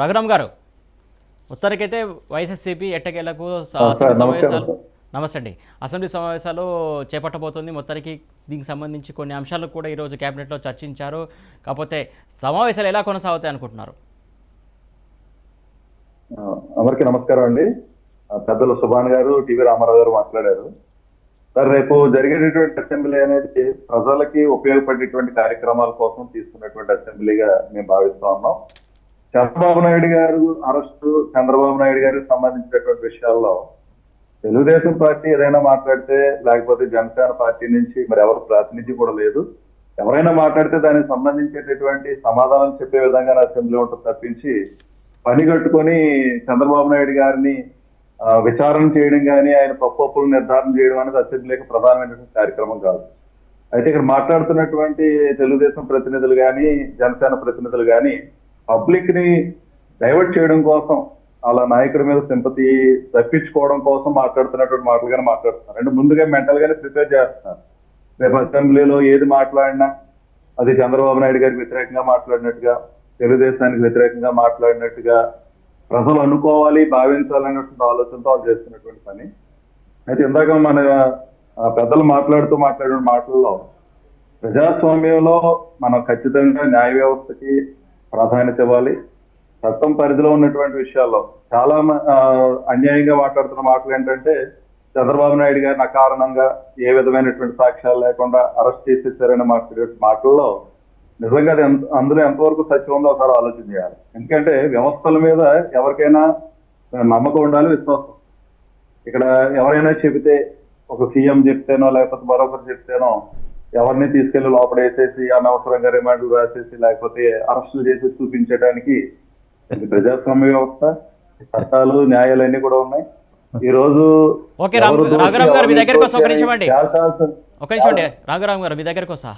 రఘురామ్ గారు, మొత్తానికైతే వైఎస్ఆర్సీపీ ఎట్టకేలకు అసెంబ్లీ సమావేశాలు నమస్తే అండి అసెంబ్లీ సమావేశాలు చేపట్టబోతుంది. మొత్తానికి దీనికి సంబంధించి కొన్ని అంశాలు కూడా ఈరోజు కేబినెట్లో చర్చించారు. కాకపోతే సమావేశాలు ఎలా కొనసాగుతాయి అనుకుంటున్నారు? అందరికీ నమస్కారం అండి. పెద్దలు సుభాన్ గారు, టీవీ రామారావు గారు మాట్లాడారు. సార్, రేపు జరిగేటటువంటి అసెంబ్లీ అనేది ప్రజలకి ఉపయోగపడేటువంటి కార్యక్రమాల కోసం తీసుకున్నటువంటి అసెంబ్లీగా మేము భావిస్తా ఉన్నాం. చంద్రబాబు నాయుడు గారు అరెస్టు, చంద్రబాబు నాయుడు గారికి సంబంధించినటువంటి విషయాల్లో తెలుగుదేశం పార్టీ ఏదైనా మాట్లాడితే, లేకపోతే జనసేన పార్టీ నుంచి మరి ఎవరు ప్రాతినిధ్యం కూడా లేదు. ఎవరైనా మాట్లాడితే దానికి సంబంధించేటటువంటి సమాధానం చెప్పే విధంగా అసెంబ్లీ ఉంటుంది తప్పించి పని కట్టుకొని చంద్రబాబు నాయుడు గారిని విచారణ చేయడం కానీ, ఆయన తప్పులు నిర్ధారణ చేయడం అనేది అసెంబ్లీకి ప్రధానమైనటువంటి కార్యక్రమం కాదు. అయితే ఇక్కడ మాట్లాడుతున్నటువంటి తెలుగుదేశం ప్రతినిధులు కానీ, జనసేన ప్రతినిధులు కానీ పబ్లిక్ ని డైవర్ట్ చేయడం కోసం, అలా నాయకుడి మీద సింపతి తప్పించుకోవడం కోసం మాట్లాడుతున్నటువంటి మాటలుగానే మాట్లాడుతున్నారు. అంటే ముందుగా మెంటల్ గానే ప్రిపేర్ చేస్తున్నారు. రేపు అసెంబ్లీలో ఏది మాట్లాడినా అది చంద్రబాబు నాయుడు గారికి వ్యతిరేకంగా మాట్లాడినట్టుగా, తెలుగుదేశానికి వ్యతిరేకంగా మాట్లాడినట్టుగా ప్రజలు అనుకోవాలి, భావించాలనేటువంటి ఆలోచనతో వాళ్ళు చేస్తున్నటువంటి పని. అయితే ఇందాక మన పెద్దలు మాట్లాడిన మాటల్లో ప్రజాస్వామ్యంలో మనం ఖచ్చితంగా న్యాయ వ్యవస్థకి ప్రాధాన్యత ఇవ్వాలి. చట్టం పరిధిలో ఉన్నటువంటి విషయాల్లో చాలా అన్యాయంగా మాట్లాడుతున్న మాటలు ఏంటంటే, చంద్రబాబు నాయుడు గారిని అకారణంగా ఏ విధమైనటువంటి సాక్ష్యాలు లేకుండా అరెస్ట్ చేసేసారని మాట్లాడే మాటల్లో నిజంగా అది అందులో ఎంతవరకు సత్యం ఉందో ఒకసారి ఆలోచన చేయాలి. ఎందుకంటే వ్యవస్థల మీద ఎవరికైనా నమ్మకం ఉండాలి, విశ్వాసం. ఇక్కడ ఎవరైనా చెబితే, ఒక సీఎం చెప్తేనో లేకపోతే మరొకరు చెప్తేనో ఎవరిని తీసుకెళ్లి లోపడేసేసి అనవసరంగా రిమాండ్లు రాసేసి లేకపోతే అరెస్టులు చేసి చూపించడానికి ఇది ప్రజాస్వామ్య వ్యవస్థ, చట్టాలు, న్యాయాలన్నీ కూడా ఉన్నాయి. ఈ రోజు రాఘురామ్ గారు మీ దగ్గరకు వస్తా, ఒక నిమిషం అండి, రాఘురామ్ గారు మీ దగ్గరకు వస్తా.